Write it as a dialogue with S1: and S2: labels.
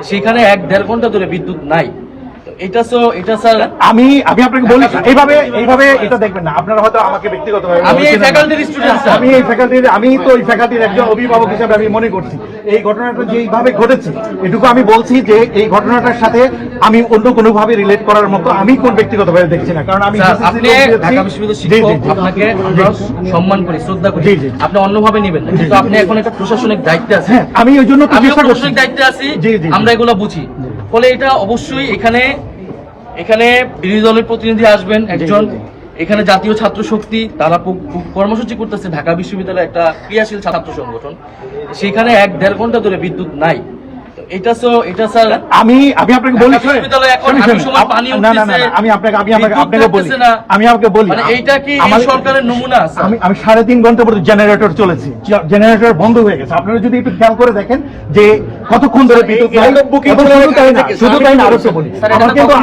S1: সেখানে 1-1.5 ঘন্টা ধরে বিদ্যুৎ নাই। এটা স্যার
S2: আমি আপনাকে বলি এইভাবে এটা দেখবেন না। আপনারা হয়তো আমাকে ব্যক্তিগতভাবে,
S1: আমি এই ফ্যাকাল্টির স্টুডেন্ট স্যার,
S2: আমি তো এই ফ্যাকাল্টির একজন অভিভাবক হিসেবে আমি মনে করছি এই ঘটনাটা যেইভাবে ঘটেছে এটুকু আমি বলছি যে এই ঘটনাটার সাথে আমি অন্য কোনো ভাবে রিলেট করার মতো আমি কোন ব্যক্তিগতভাবে দেখছি না। কারণ আমি
S1: আপনি ঢাকা বিশ্ববিদ্যালয়ের শিক্ষক, আপনাকে সম্মান করি, শ্রদ্ধা করি, আপনি অন্যভাবে নেবেন না, কিন্তু আপনি এখন একটা প্রশাসনিক দায়িত্বে আছেন।
S2: আমি ওই জন্য
S1: প্রশাসনিক দায়িত্বে আছি, আমরা এগুলো বুঝি। ফলে এটা অবশ্যই এখানে বিরোধী দলের প্রতিনিধি আসবেন একজন, এখানে জাতীয় ছাত্র শক্তি তারা কর্মসূচি করতেছে, ঢাকা বিশ্ববিদ্যালয় একটা ক্রিয়াশীল ছাত্র সংগঠন, সেখানে 1-1.5 ঘন্টা ধরে বিদ্যুৎ নাই। এটা স্যার
S2: আমি আপনাকে বলি,
S1: মানে এইটা কি সরকারের নমুনা আছে?
S2: আমি 3.5 ঘন্টা পর্যন্ত জেনারেটর চলেছে, জেনারেটর বন্ধ হয়ে গেছে। আপনারা যদি একটু খেয়াল করে দেখেন যে কতক্ষণ ধরে বিদ্যুৎ নাই। শুধু তাই না, আরো তো বলি, আমার কিন্তু